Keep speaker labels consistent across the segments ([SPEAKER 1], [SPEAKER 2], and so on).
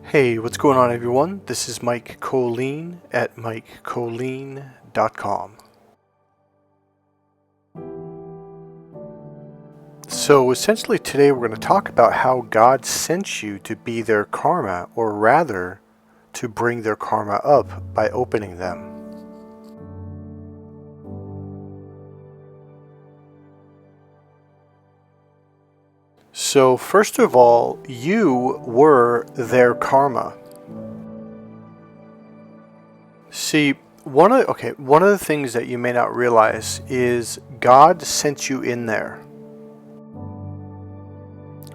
[SPEAKER 1] Hey, what's going on everyone? This is Mike Kollin at MikeKollin.com. So essentially today we're going to talk about how God sent you to be their karma, or rather, to bring their karma up by opening them. So first of all, you were their karma. See, one of the things that you may not realize is God sent you in there.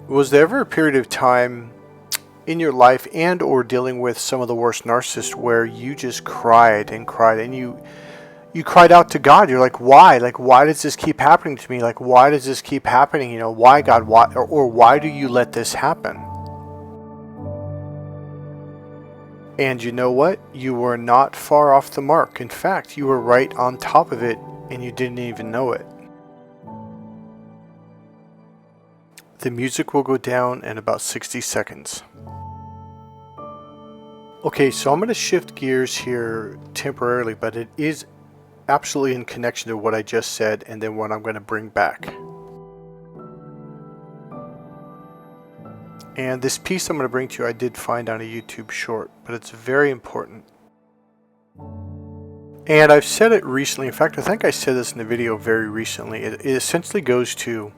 [SPEAKER 1] Was there ever a period of time in your life and or dealing with some of the worst narcissists where you just cried and cried and you cried out to God? You're like, why? Like, why does this keep happening to me? Like, why does this keep happening? You know, why, God? Why? Or why do you let this happen? And you know what? You were not far off the mark. In fact, you were right on top of it and you didn't even know it. The music will go down in about 60 seconds. Okay, so I'm going to shift gears here temporarily, but it is absolutely in connection to what I just said and then what I'm going to bring back. And this piece I'm going to bring to you I did find on a YouTube short, but it's very important. And I've said it recently. In fact, I think I said this in a video very recently. It essentially goes to,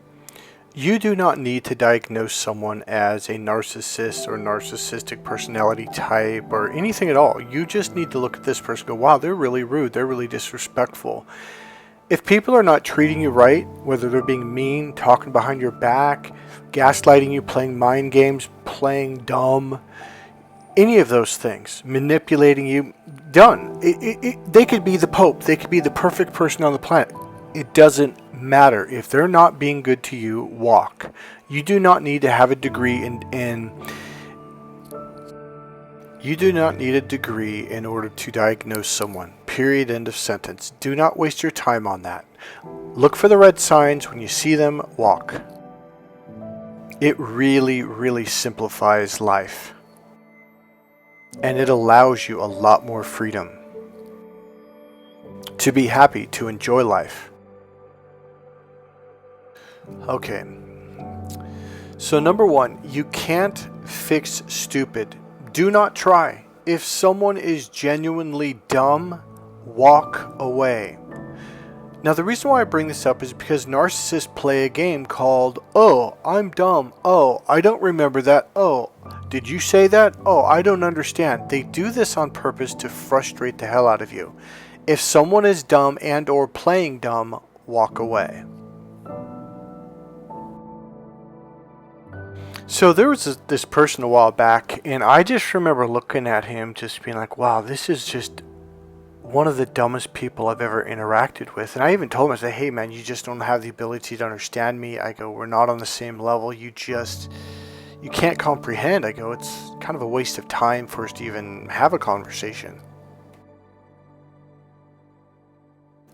[SPEAKER 1] you do not need to diagnose someone as a narcissist or narcissistic personality type or anything at all. You just need to look at this person and go, wow, they're really rude. They're really disrespectful. If people are not treating you right, whether they're being mean, talking behind your back, gaslighting you, playing mind games, playing dumb, any of those things, manipulating you, done. They could be the Pope. They could be the perfect person on the planet. It doesn't matter. If they're not being good to you, walk. You do not need to have a degree you do not need a degree in order to diagnose someone. Period. End of sentence. Do not waste your time on that. Look for the red signs. When you see them, walk. It really, really simplifies life. And it allows you a lot more freedom to be happy, to enjoy life. Okay. So number one, you can't fix stupid. Do not try. If someone is genuinely dumb, walk away. Now the reason why I bring this up is because narcissists play a game called, oh, I'm dumb. Oh, I don't remember that. Oh, did you say that? Oh, I don't understand. They do this on purpose to frustrate the hell out of you. If someone is dumb and or playing dumb, walk away. So there was this person a while back, and I just remember looking at him just being like, wow, this is just one of the dumbest people I've ever interacted with. And I even told him, I said, hey man, you just don't have the ability to understand me. I go, we're not on the same level. You can't comprehend. I go, it's kind of a waste of time for us to even have a conversation.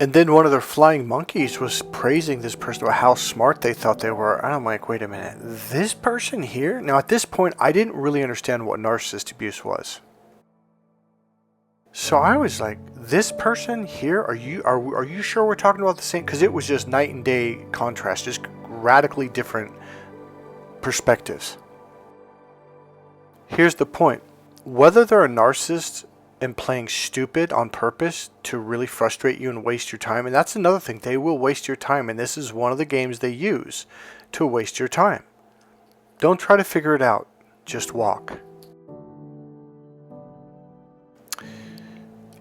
[SPEAKER 1] And then one of their flying monkeys was praising this person about how smart they thought they were. And I'm like, wait a minute, this person here? Now at this point, I didn't really understand what narcissist abuse was. So I was like, this person here, are you sure we're talking about the same? Because it was just night and day contrast, just radically different perspectives. Here's the point. Whether they're a narcissist and playing stupid on purpose to really frustrate you and waste your time, and that's another thing, they will waste your time, and this is one of the games they use to waste your time. Don't try to figure it out, just walk.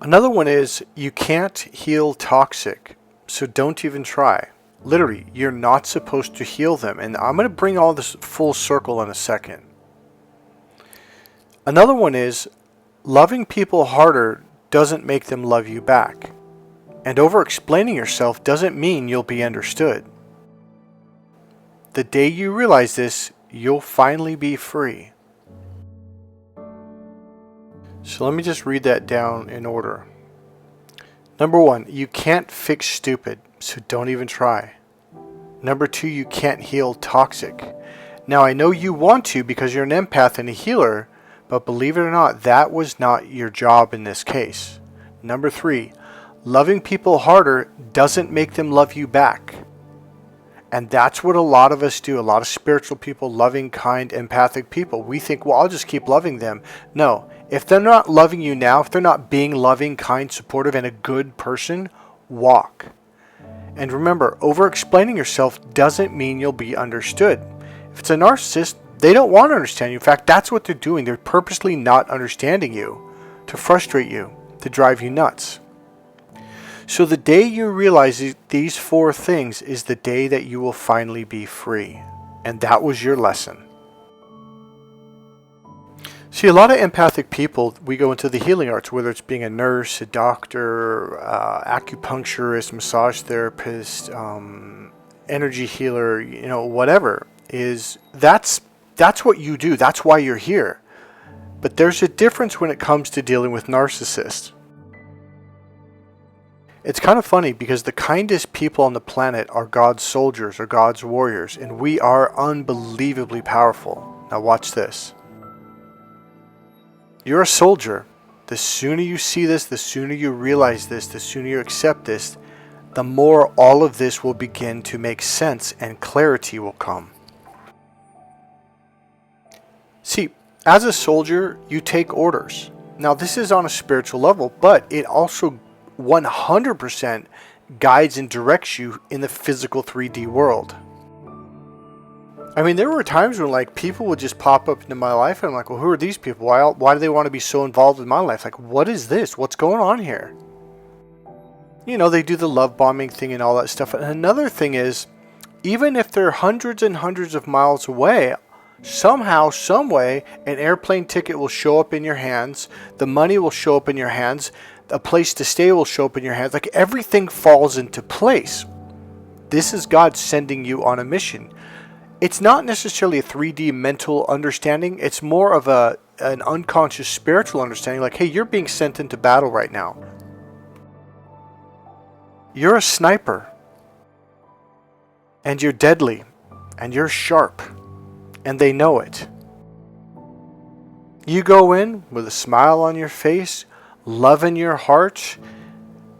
[SPEAKER 1] Another one is, you can't heal toxic, so don't even try. Literally, you're not supposed to heal them, and I'm going to bring all this full circle in a second. Another one is, loving people harder doesn't make them love you back. And over-explaining yourself doesn't mean you'll be understood. The day you realize this, you'll finally be free. So let me just read that down in order. Number one, you can't fix stupid, so don't even try. Number two, you can't heal toxic. Now I know you want to because you're an empath and a healer, But believe it or not, that was not your job in this case. Number 3, loving people harder doesn't make them love you back. And that's what a lot of us do. A lot of spiritual people, loving, kind, empathic people. We think, well, I'll just keep loving them. No, if they're not loving you now, if they're not being loving, kind, supportive, and a good person, walk. And remember, over-explaining yourself doesn't mean you'll be understood. If it's a narcissist, they don't want to understand you. In fact, that's what they're doing. They're purposely not understanding you to frustrate you, to drive you nuts. So the day you realize these 4 things is the day that you will finally be free. And that was your lesson. See, a lot of empathic people, we go into the healing arts, whether it's being a nurse, a doctor, acupuncturist, massage therapist, energy healer, whatever, that's what you do. That's why you're here. But there's a difference when it comes to dealing with narcissists. It's kind of funny because the kindest people on the planet are God's soldiers or God's warriors, and we are unbelievably powerful. Now watch this. You're a soldier. The sooner you see this, the sooner you realize this, the sooner you accept this, the more all of this will begin to make sense and clarity will come. See, as a soldier, you take orders. Now this is on a spiritual level, but it also 100% guides and directs you in the physical 3D world. I mean, there were times when people would just pop up into my life and I'm like, well, who are these people? Why do they want to be so involved in my life? Like, what is this? What's going on here? They do the love bombing thing and all that stuff. And another thing is, even if they're hundreds and hundreds of miles away, somehow, some way, an airplane ticket will show up in your hands. The money will show up in your hands. A place to stay will show up in your hands. Like, everything falls into place. This is God sending you on a mission. It's not necessarily a 3D mental understanding. It's more of an unconscious spiritual understanding. Like, hey, you're being sent into battle right now. You're a sniper. And you're deadly. And you're sharp. And they know it. You go in with a smile on your face, love in your heart,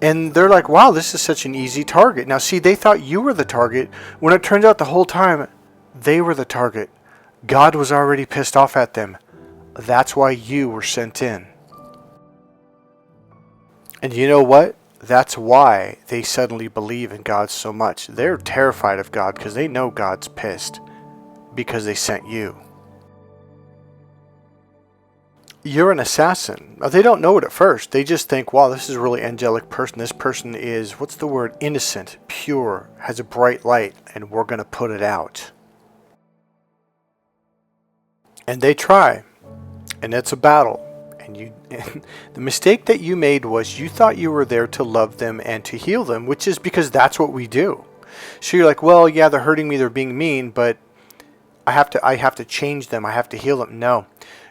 [SPEAKER 1] and they're like, wow, this is such an easy target. Now see, they thought you were the target, when it turns out the whole time they were the target. God was already pissed off at them. That's why you were sent in. And you know what? That's why they suddenly believe in God so much. They're terrified of God because they know God's pissed because they sent you. You're an assassin. Now, they don't know it at first. They just think, wow, this is a really angelic person. This person is, what's the word? Innocent, pure, has a bright light, and we're going to put it out. And they try. And it's a battle. And the mistake that you made was you thought you were there to love them and to heal them, which is because that's what we do. So you're like, well, yeah, they're hurting me, they're being mean, but I have to change them. I have to heal them. No.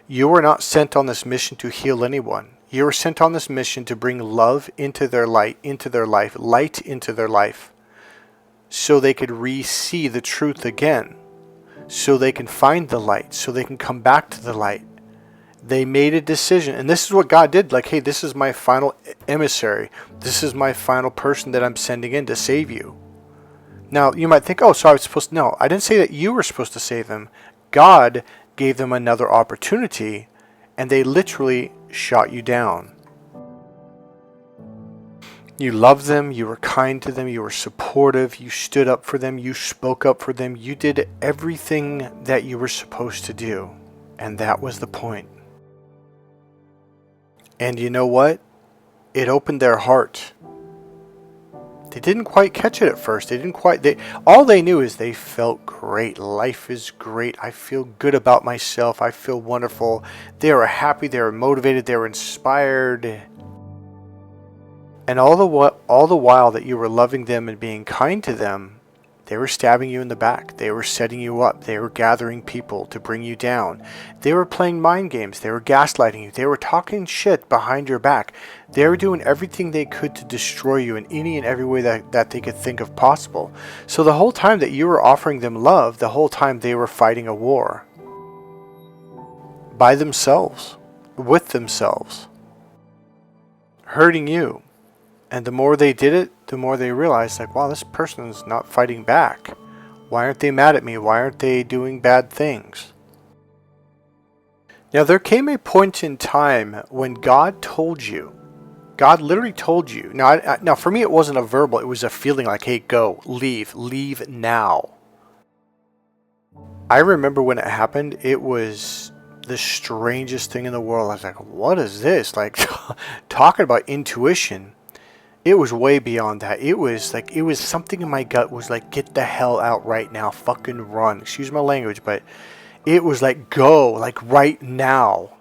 [SPEAKER 1] You were not sent on this mission to heal anyone. You were sent on this mission to bring love into their light into their life, so they could re-see the truth again, so they can find the light, so they can come back to the light. They made a decision, and this is what God did. Like, hey, this is my final emissary. This is my final person that I'm sending in to save you. Now, you might think, oh, so I was supposed to... No, I didn't say that you were supposed to save them. God gave them another opportunity, and they literally shot you down. You loved them, you were kind to them, you were supportive, you stood up for them, you spoke up for them, you did everything that you were supposed to do, and that was the point. And you know what? It opened their heart. They didn't quite catch it at first. All they knew is they felt great. Life is great. I feel good about myself. I feel wonderful. They were happy. They were motivated. They were inspired. And all the while that you were loving them and being kind to them, they were stabbing you in the back. They were setting you up. They were gathering people to bring you down. They were playing mind games. They were gaslighting you. They were talking shit behind your back. They were doing everything they could to destroy you in any and every way that they could think of possible. So the whole time that you were offering them love, the whole time they were fighting a war. By themselves. with themselves, hurting you. And the more they did it, the more they realized, like, wow, this person's not fighting back. Why aren't they mad at me? Why aren't they doing bad things? Now, there came a point in time when God told you, God literally told you. Now, for me, it wasn't a verbal. It was a feeling like, hey, go, leave now. I remember when it happened, it was the strangest thing in the world. I was like, what is this? Like, talking about intuition. It was way beyond that. It was like, it was something in my gut was like, get the hell out right now. Fucking run. Excuse my language, but it was like, go, like right now.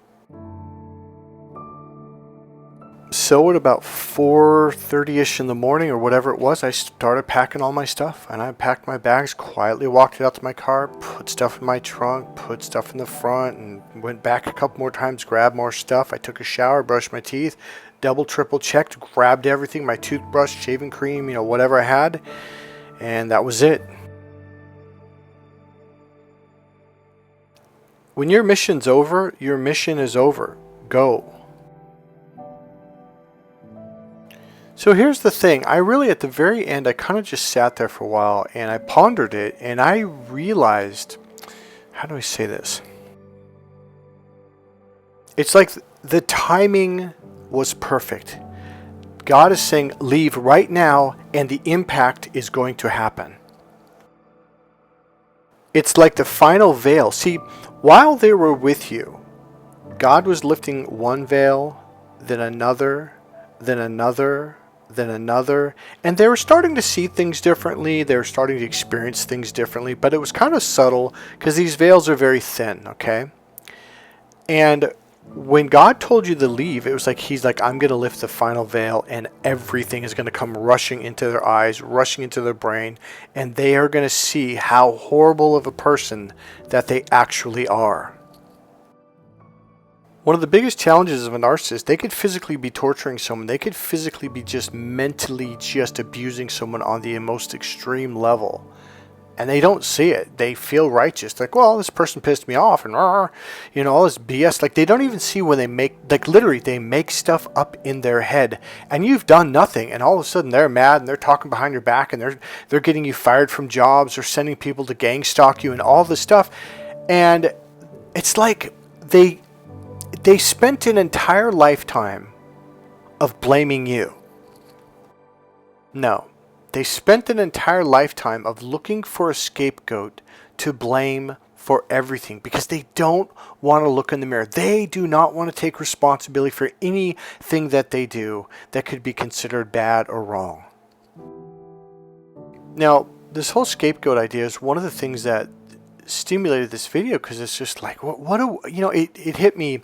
[SPEAKER 1] So at about 4:30ish in the morning or whatever it was, I started packing all my stuff. And I packed my bags, quietly walked it out to my car, put stuff in my trunk, put stuff in the front, and went back a couple more times, grabbed more stuff. I took a shower, brushed my teeth, double, triple checked, grabbed everything, my toothbrush, shaving cream, whatever I had. And that was it. When your mission's over, your mission is over. Go. So here's the thing. I really, at the very end, I kind of just sat there for a while and I pondered it and I realized, how do I say this? It's like the timing was perfect. God is saying, leave right now and the impact is going to happen. It's like the final veil. See, while they were with you, God was lifting one veil, then another, then another, then another, and they were starting to see things differently. They were starting to experience things differently, but it was kind of subtle because these veils are very thin, okay? And when God told you to leave, it was like he's like, I'm going to lift the final veil and everything is going to come rushing into their eyes, rushing into their brain, and they are going to see how horrible of a person that they actually are. One of the biggest challenges of a narcissist, they could physically be torturing someone. They could physically be just mentally just abusing someone on the most extreme level. And they don't see it. They feel righteous. Like, well, this person pissed me off and, all this BS. Like, they don't even see when they make, like, literally, they make stuff up in their head. And you've done nothing. And all of a sudden, they're mad and they're talking behind your back and they're getting you fired from jobs or sending people to gang stalk you and all this stuff. And it's like they spent an entire lifetime of blaming you. No. They spent an entire lifetime of looking for a scapegoat to blame for everything because they don't want to look in the mirror. They do not want to take responsibility for anything that they do that could be considered bad or wrong. Now, this whole scapegoat idea is one of the things that stimulated this video because it's just like, it hit me.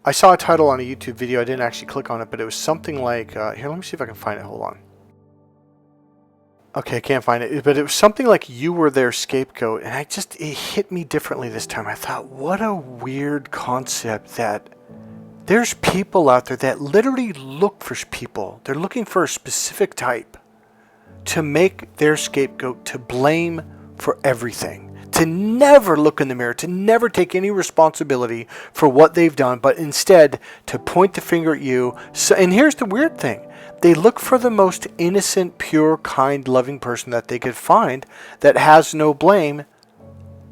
[SPEAKER 1] I saw a title on a YouTube video. I didn't actually click on it, but it was something like, here, let me see if I can find it. Hold on. Okay, I can't find it, but it was something like you were their scapegoat, and it hit me differently this time. I thought, what a weird concept that there's people out there that literally look for people. They're looking for a specific type to make their scapegoat, to blame for everything, to never look in the mirror, to never take any responsibility for what they've done, but instead to point the finger at you. So, and here's the weird thing. They look for the most innocent, pure, kind, loving person that they could find that has no blame,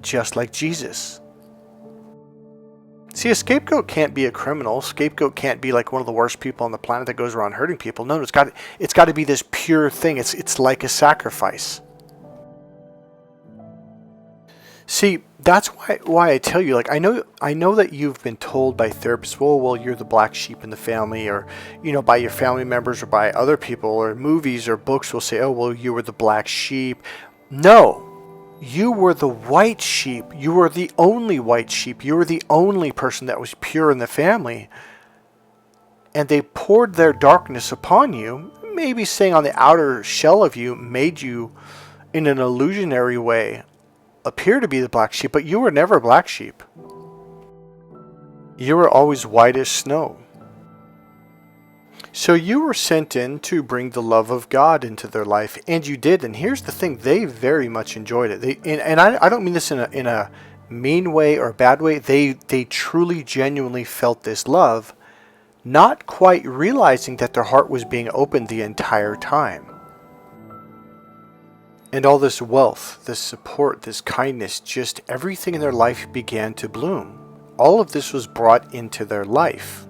[SPEAKER 1] just like Jesus. See, a scapegoat can't be a criminal. Scapegoat can't be like one of the worst people on the planet that goes around hurting people. No, it's got to be this pure thing. It's like a sacrifice. See, that's why I tell you, like, I know that you've been told by therapists, well, you're the black sheep in the family, or, by your family members or by other people, or movies or books will say, oh, well, you were the black sheep. No, you were the white sheep. You were the only white sheep. You were the only person that was pure in the family. And they poured their darkness upon you, maybe saying on the outer shell of you, made you in an illusionary way appear to be the black sheep, but you were never a black sheep. You were always white as snow. So you were sent in to bring the love of God into their life, and you did. And here's the thing: they very much enjoyed it. And I don't mean this in a mean way or bad way. They truly, genuinely felt this love, not quite realizing that their heart was being opened the entire time. And all this wealth, this support, this kindness, just everything in their life began to bloom. All of this was brought into their life.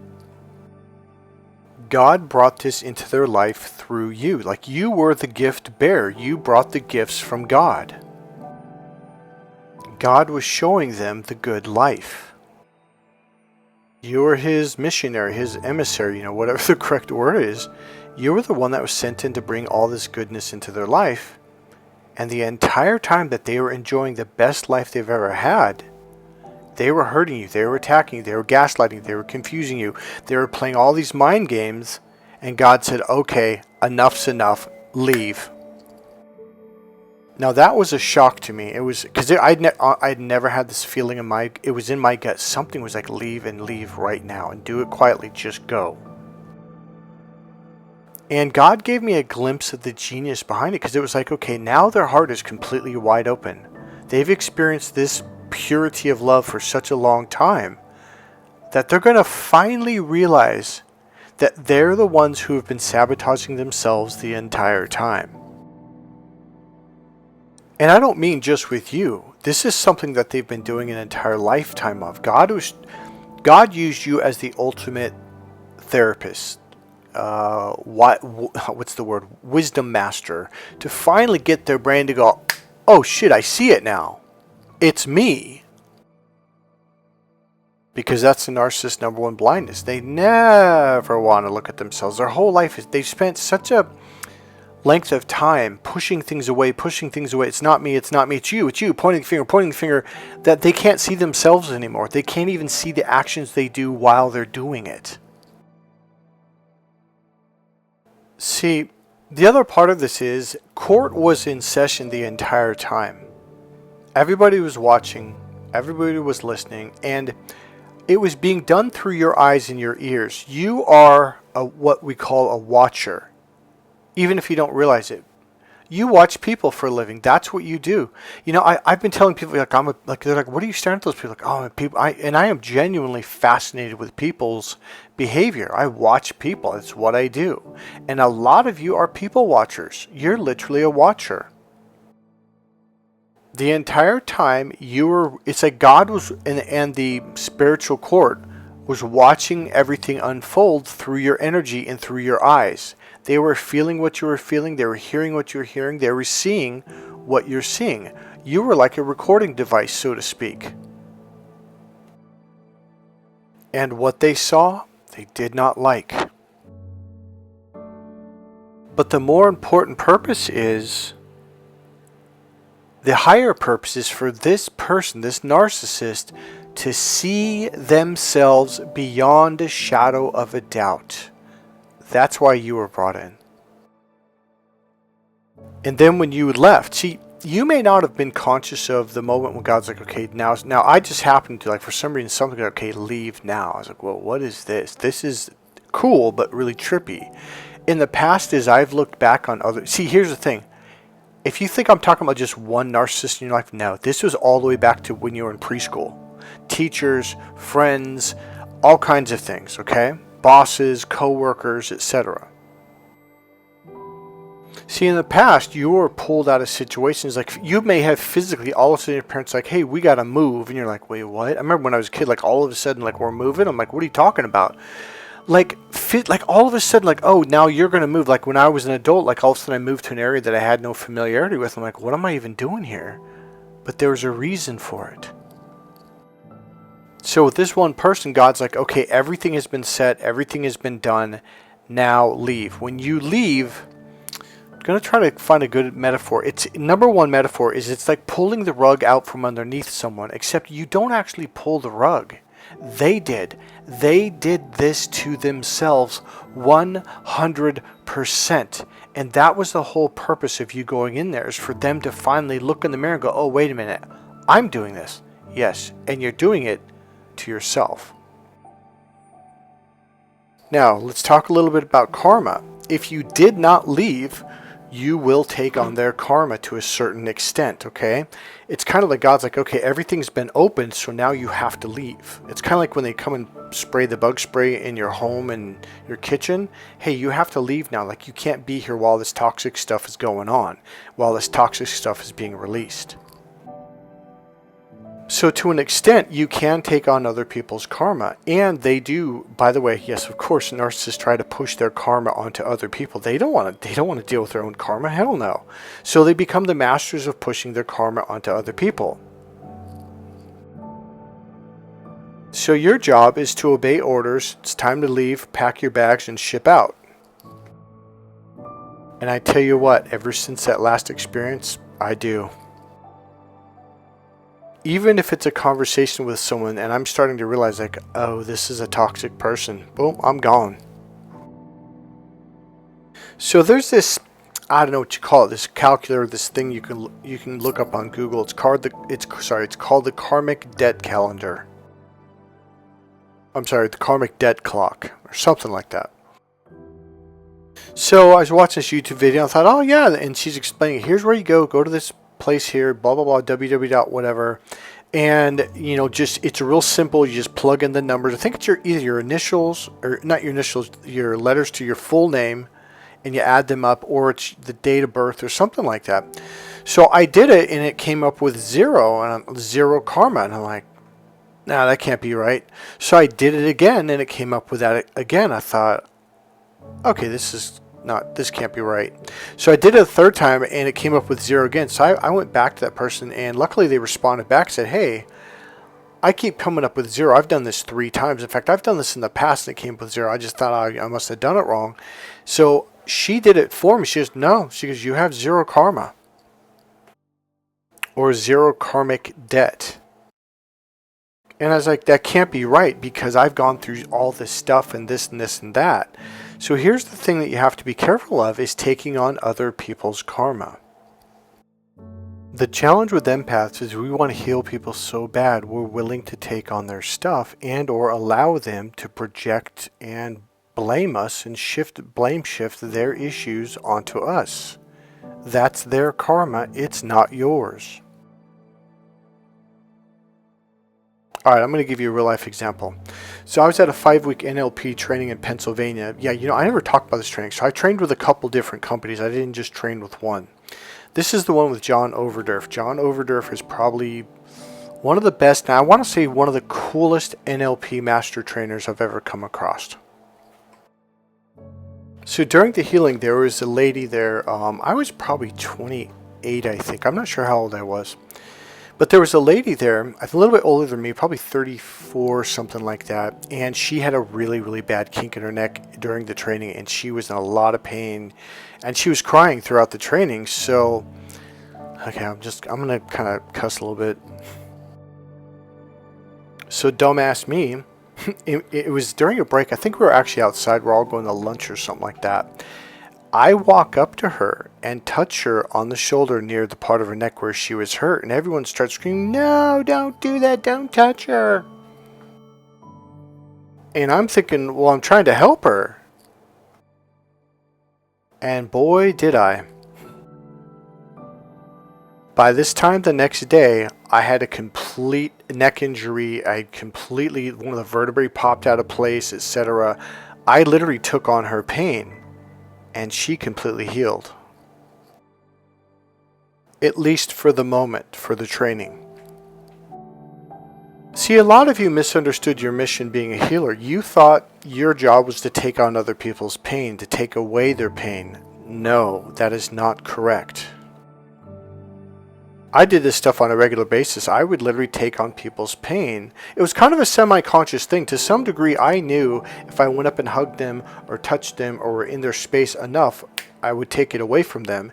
[SPEAKER 1] God brought this into their life through you. Like, you were the gift bearer. You brought the gifts from God. God was showing them the good life. You were his missionary, his emissary, whatever the correct word is. You were the one that was sent in to bring all this goodness into their life. And the entire time that they were enjoying the best life they've ever had, they were hurting you, they were attacking you, they were gaslighting, they were confusing you, they were playing all these mind games, and God said, okay, enough's enough, leave. Now that was a shock to me. It was, because I'd never had this feeling it was in my gut. Something was like, leave, and leave right now, and do it quietly, just go. And God gave me a glimpse of the genius behind it, because it was like, okay, now their heart is completely wide open. They've experienced this purity of love for such a long time that they're going to finally realize that they're the ones who have been sabotaging themselves the entire time. And I don't mean just with you. This is something that they've been doing an entire lifetime of. God used you as the ultimate therapist. What's the word? Wisdom master, to finally get their brain to go, oh shit, I see it now. It's me. Because that's the narcissist's number one blindness. They never want to look at themselves. Their whole life they've spent such a length of time pushing things away. It's not me, it's you, pointing the finger, that they can't see themselves anymore. They can't even see the actions they do while they're doing it. See, the other part of this is, court was in session the entire time. Everybody was watching, everybody was listening, and it was being done through your eyes and your ears. You are what we call a watcher, even if you don't realize it. You watch people for a living. That's what you do. I've been telling people, they're like, what are you staring at those people? Like, oh, people. I am genuinely fascinated with people's behavior. I watch people. It's what I do. And a lot of you are people watchers. You're literally a watcher. The entire time it's like God was, and the spiritual court was watching everything unfold through your energy and through your eyes. They were feeling what you were feeling. They were hearing what you were hearing. They were seeing what you're seeing. You were like a recording device, so to speak. And what they saw, they did not like. But the more important purpose is, the higher purpose is for this person, this narcissist, to see themselves beyond a shadow of a doubt. That's why you were brought in. And then when you left, see, you may not have been conscious of the moment when God's like, okay, now I just happened to, like, for some reason, something like, okay, leave now. I was like, well, what is this? This is cool, but really trippy. In the past, as I've looked back on other, see, here's the thing. If you think I'm talking about just one narcissist in your life, no, this was all the way back to when you were in preschool. Teachers, friends, all kinds of things, okay? Bosses, co-workers, etc. See, in the past, you were pulled out of situations, like, you may have physically, all of a sudden your parents like, hey, we gotta move, and you're like, wait, what? I remember when I was a kid, like, all of a sudden, like, we're moving. I'm like, what are you talking about? Like all of a sudden, like, oh, now you're gonna move. Like, when I was an adult, like, all of a sudden I moved to an area that I had no familiarity with. I'm like, what am I even doing here? But there was a reason for it. So with this one person, God's like, okay, everything has been set, everything has been done, now leave. When you leave, I'm going to try to find a good metaphor. It's number one metaphor is, it's like pulling the rug out from underneath someone, except you don't actually pull the rug. They did. They did this to themselves 100%. And that was the whole purpose of you going in there, is for them to finally look in the mirror and go, oh, wait a minute, I'm doing this. Yes, and you're doing it to yourself. Now, let's talk a little bit about karma. If you did not leave, you will take on their karma to a certain extent, okay? It's kind of like God's like, okay, everything's been opened, so now you have to leave. It's kind of like when they come and spray the bug spray in your home and your kitchen. Hey, you have to leave now. Like, you can't be here while this toxic stuff is going on, while this toxic stuff is being released. So to an extent, you can take on other people's karma. And they do, by the way, yes, of course, narcissists try to push their karma onto other people. They don't want to deal with their own karma. Hell no. So they become the masters of pushing their karma onto other people. So your job is to obey orders. It's time to leave, pack your bags, and ship out. And I tell you what, ever since that last experience, I do. Even if it's a conversation with someone and I'm starting to realize like, oh, this is a toxic person, boom, I'm gone. So there's this, I don't know what you call it, this calculator, this thing you can look up on Google. It's called the karmic debt calendar. I'm sorry, the karmic debt clock or something like that. So I was watching this YouTube video and I thought, oh yeah, and she's explaining, here's where you go to this place here, blah blah blah, www whatever, and just it's real simple. You just plug in the numbers. I think it's either your initials, or not your initials, your letters to your full name, and you add them up, or it's the date of birth or something like that. So I did it and it came up with 0 and zero karma, and I'm like, nah, that can't be right. So I did it again and it came up with that again. I thought, okay, this can't be right. So I did it a third time and it came up with 0 again. So I went back to that person and luckily they responded back and said, hey, I keep coming up with 0. I've done this 3 times. In fact, I've done this in the past and it came up with 0. I just thought I must have done it wrong. So she did it for me. She goes, no. She goes, you have 0 karma. Or 0 karmic debt. And I was like, that can't be right because I've gone through all this stuff and this and this and that. So here's the thing that you have to be careful of is taking on other people's karma. The challenge with empaths is we want to heal people so bad we're willing to take on their stuff and or allow them to project and blame us and blame shift their issues onto us. That's their karma, it's not yours. Alright, I'm going to give you a real life example. So I was at a 5-week NLP training in Pennsylvania. Yeah, I never talked about this training. So I trained with a couple different companies. I didn't just train with one. This is the one with John Overdurf. John Overdurf is probably one of the best, and I want to say one of the coolest NLP master trainers I've ever come across. So during the healing, there was a lady there. I was probably 28, I think. I'm not sure how old I was. But there was a lady there, a little bit older than me, probably 34, something like that. And she had a really, really bad kink in her neck during the training. And she was in a lot of pain. And she was crying throughout the training. So, okay, I'm going to kind of cuss a little bit. So dumbass me, it was during a break. I think we were actually outside. We're all going to lunch or something like that. I walk up to her and touch her on the shoulder near the part of her neck where she was hurt. And everyone starts screaming, no, don't do that. Don't touch her. And I'm thinking, well, I'm trying to help her. And boy, did I. By this time the next day, I had a complete neck injury. One of the vertebrae popped out of place, etc. I literally took on her pain. And she completely healed. At least for the moment, for the training. See, a lot of you misunderstood your mission being a healer. You thought your job was to take on other people's pain, to take away their pain. No, that is not correct. I did this stuff on a regular basis. I would literally take on people's pain. It was kind of a semi-conscious thing. To some degree, I knew if I went up and hugged them or touched them or were in their space enough, I would take it away from them.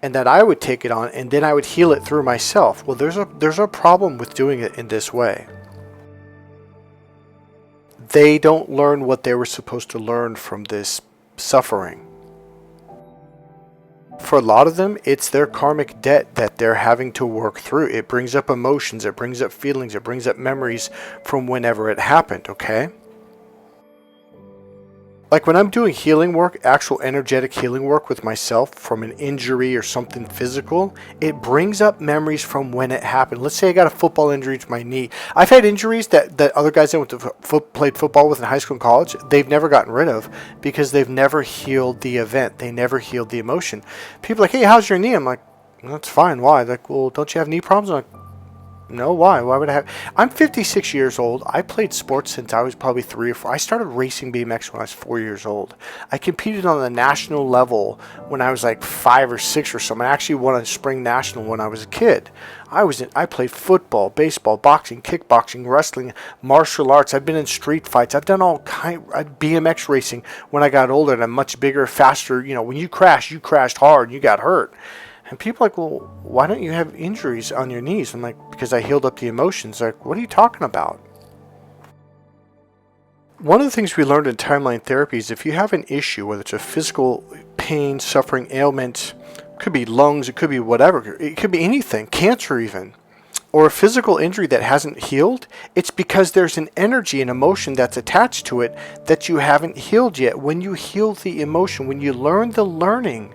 [SPEAKER 1] And that I would take it on and then I would heal it through myself. Well, there's a problem with doing it in this way. They don't learn what they were supposed to learn from this suffering. For a lot of them, it's their karmic debt that they're having to work through. It brings up emotions, it brings up feelings, it brings up memories from whenever it happened, okay? Like when I'm doing healing work, actual energetic healing work with myself from an injury or something physical, it brings up memories from when it happened. Let's say I got a football injury to my knee. I've had injuries that other guys I went to played football with in high school and college, they've never gotten rid of because they've never healed the event. They never healed the emotion. People are like, hey, how's your knee? I'm like, that's fine. Why? Like, well, don't you have knee problems? I'm like, no, why? Why would I have? I'm 56 years old. I played sports since I was probably 3 or 4. I started racing BMX when I was 4 years old. I competed on the national level when I was like 5 or 6 or something. I actually won a spring national when I was a kid. I played football, baseball, boxing, kickboxing, wrestling, martial arts. I've been in street fights. I've done all BMX racing when I got older and I'm much bigger, faster. You know, when you crashed hard, you got hurt. And people are like, well, why don't you have injuries on your knees? I'm like, because I healed up the emotions. Like, what are you talking about? One of the things we learned in timeline therapy is if you have an issue, whether it's a physical pain, suffering, ailment, it could be lungs, it could be whatever, it could be anything, cancer even, or a physical injury that hasn't healed, it's because there's an energy and emotion that's attached to it that you haven't healed yet. When you heal the emotion, when you learn the learning,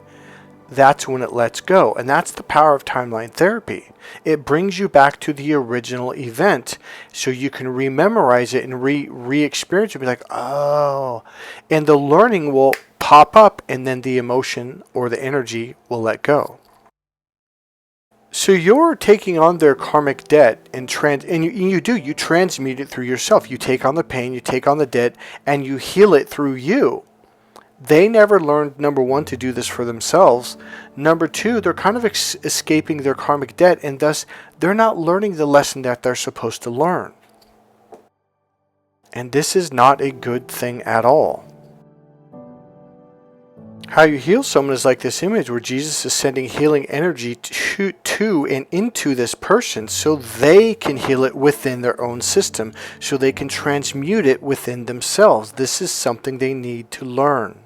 [SPEAKER 1] that's when it lets go. And that's the power of timeline therapy. It brings you back to the original event so you can rememorize it and re-experience it. Be like, oh. And the learning will pop up and then the emotion or the energy will let go. So you're taking on their karmic debt and you transmute it through yourself. You take on the pain, you take on the debt, and you heal it through you. They never learned, number one, to do this for themselves. Number two, they're kind of escaping their karmic debt, and thus they're not learning the lesson that they're supposed to learn. And this is not a good thing at all. How you heal someone is like this image where Jesus is sending healing energy to and into this person so they can heal it within their own system, so they can transmute it within themselves. This is something they need to learn.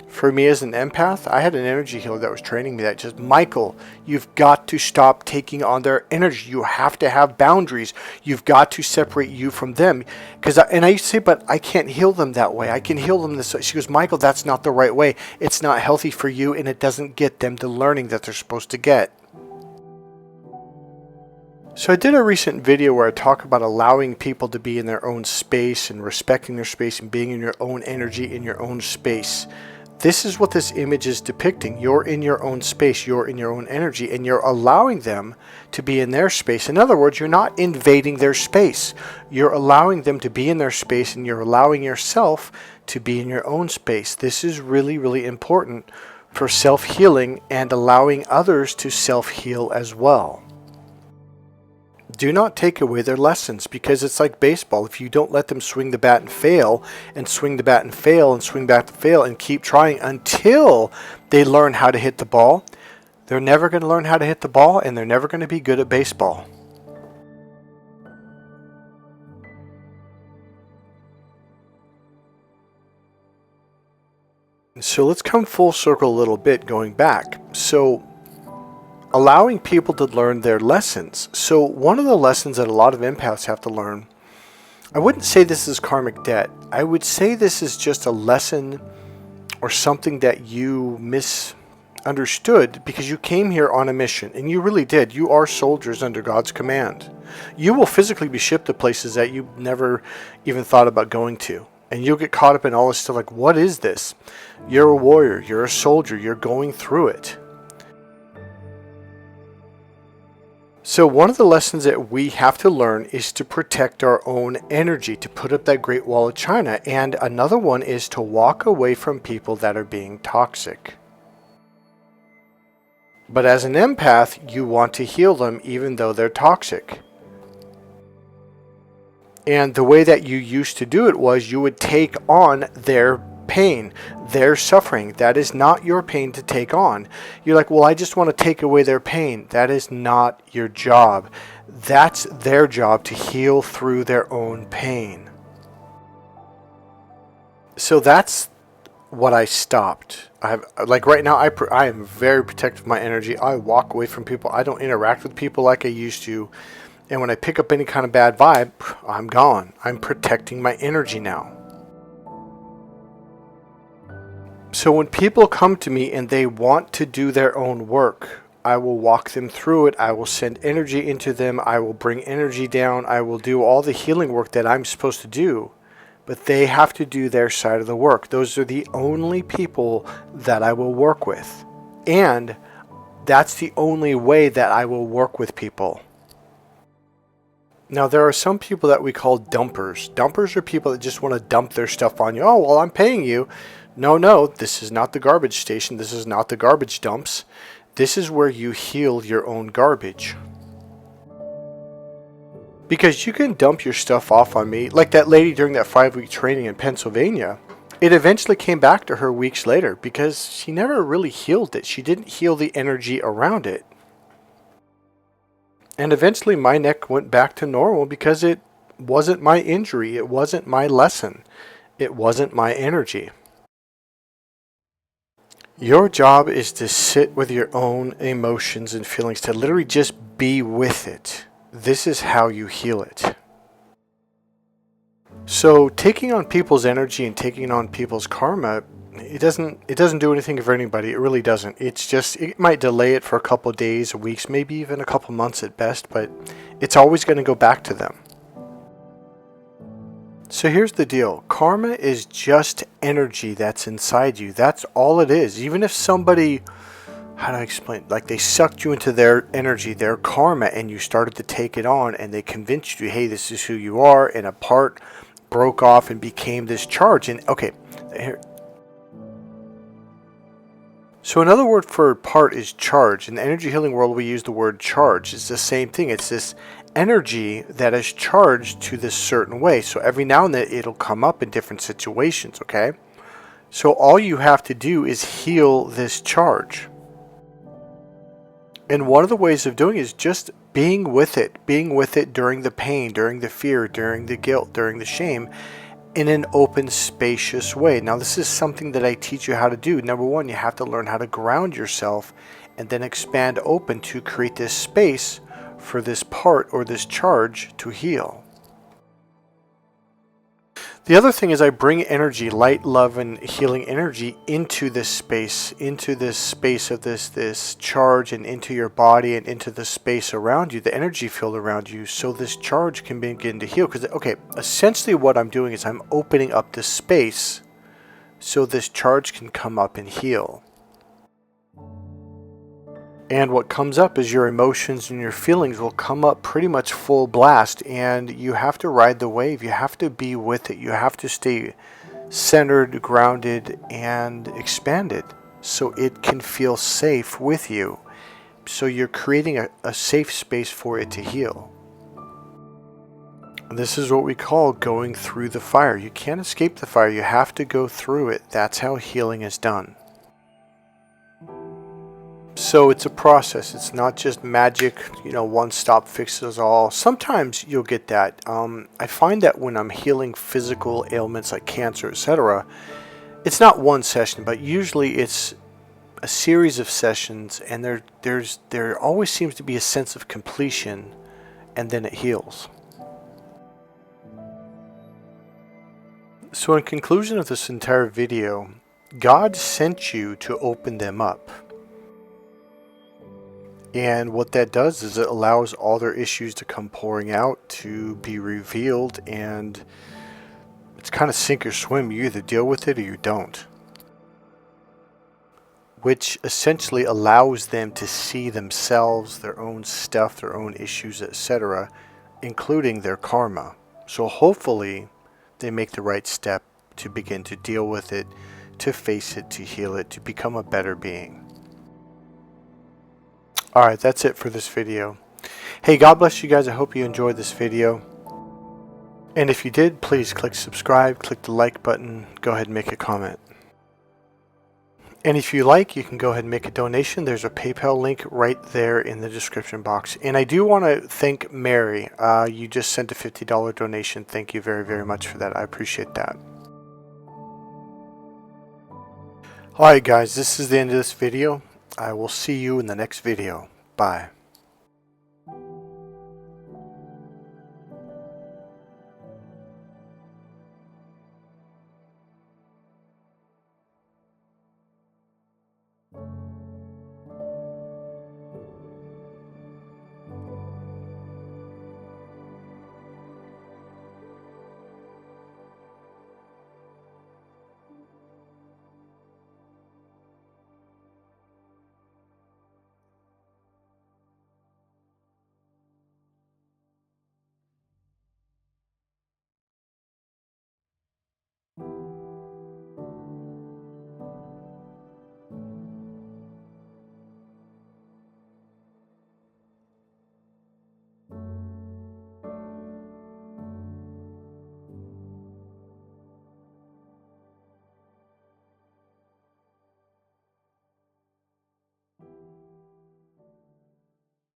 [SPEAKER 1] For me as an empath, I had an energy healer that was training me that just, Michael, you've got to stop taking on their energy. You have to have boundaries. You've got to separate you from them. And I used to say, but I can't heal them that way. I can heal them this way. She goes, Michael, that's not the right way. It's not healthy for you, and it doesn't get them the learning that they're supposed to get. So I did a recent video where I talk about allowing people to be in their own space and respecting their space and being in your own energy in your own space. This is what this image is depicting. You're in your own space, you're in your own energy, and you're allowing them to be in their space. In other words, you're not invading their space. You're allowing them to be in their space, and you're allowing yourself to be in your own space. This is really, really important for self-healing and allowing others to self-heal as well. Do not take away their lessons, because it's like baseball. If you don't let them swing the bat and fail, and swing the bat and fail, and swing back to fail, and keep trying until they learn how to hit the ball, they're never going to learn how to hit the ball, and they're never going to be good at baseball. So let's come full circle a little bit going back. So allowing people to learn their lessons. So one of the lessons that a lot of empaths have to learn, I wouldn't say this is karmic debt. I would say this is just a lesson or something that you misunderstood because you came here on a mission, and you really did. You are soldiers under God's command. You will physically be shipped to places that you never even thought about going to. And you'll get caught up in all this stuff like, what is this? You're a warrior. You're a soldier. You're going through it. So one of the lessons that we have to learn is to protect our own energy, to put up that Great Wall of China. And another one is to walk away from people that are being toxic. But as an empath, you want to heal them even though they're toxic. And the way that you used to do it was you would take on their pain, their suffering. That is not your pain to take on. You're like, well, I just want to take away their pain. That is not your job. That's their job, to heal through their own pain. So that's what I stopped. Like right now, I am very protective of my energy. I walk away from people. I don't interact with people like I used to. And when I pick up any kind of bad vibe, I'm gone. I'm protecting my energy now. So when people come to me and they want to do their own work, I will walk them through it. I will send energy into them. I will bring energy down. I will do all the healing work that I'm supposed to do. But they have to do their side of the work. Those are the only people that I will work with. And that's the only way that I will work with people. Now, there are some people that we call dumpers. Dumpers are people that just want to dump their stuff on you. Oh, well, I'm paying you. No, this is not the garbage station. This is not the garbage dumps. This is where you heal your own garbage. Because you can dump your stuff off on me, like that lady during that 5-week training in Pennsylvania. It eventually came back to her weeks later because she never really healed it. She didn't heal the energy around it. And eventually my neck went back to normal because it wasn't my injury. It wasn't my lesson. It wasn't my energy. Your job is to sit with your own emotions and feelings, to literally just be with it. This is how you heal it. So taking on people's energy and taking on people's karma, it doesn't do anything for anybody. It really doesn't. It might delay it for a couple of days, weeks, maybe even a couple months at best, but it's always going to go back to them. So here's the deal. Karma is just energy that's inside you. That's all it is. Even if somebody, how do I explain? Like they sucked you into their energy, their karma, and you started to take it on and they convinced you, hey, this is who you are, and a part broke off and became this charge. And okay, here. So another word for part is charge. In the energy healing world, we use the word charge. It's the same thing. It's this energy that is charged to this certain way. So every now and then it'll come up in different situations, okay? So all you have to do is heal this charge. And one of the ways of doing it is just being with it during the pain, during the fear, during the guilt, during the shame, in an open, spacious way. Now, this is something that I teach you how to do. Number one, you have to learn how to ground yourself and then expand open to create this space for this part or this charge to heal. The other thing is I bring energy, light, love, and healing energy into this space of this charge, and into your body and into the space around you, the energy field around you, so this charge can begin to heal. Because, okay, essentially what I'm doing is I'm opening up this space so this charge can come up and heal. And what comes up is your emotions and your feelings will come up pretty much full blast, and you have to ride the wave. You have to be with it. You have to stay centered, grounded, and expanded so it can feel safe with you. So you're creating a safe space for it to heal. This is what we call going through the fire. You can't escape the fire. You have to go through it. That's how healing is done. So it's a process. It's not just magic, one stop fixes all. Sometimes you'll get that. I find that when I'm healing physical ailments like cancer, etc., it's not one session, but usually it's a series of sessions, and there always seems to be a sense of completion, and then it heals. So in conclusion of this entire video, God sent you to open them up. And what that does is it allows all their issues to come pouring out, to be revealed, and it's kind of sink or swim. You either deal with it or you don't. Which essentially allows them to see themselves, their own stuff, their own issues, etc., including their karma. So hopefully they make the right step to begin to deal with it, to face it, to heal it, to become a better being. Alright, that's it for this video. Hey, God bless you guys. I hope you enjoyed this video. And if you did, please click subscribe, click the like button, go ahead and make a comment. And if you like, you can go ahead and make a donation. There's a PayPal link right there in the description box. And I do want to thank Mary. You just sent a $50 donation. Thank you very, very much for that. I appreciate that. Alright guys, this is the end of this video. I will see you in the next video. Bye.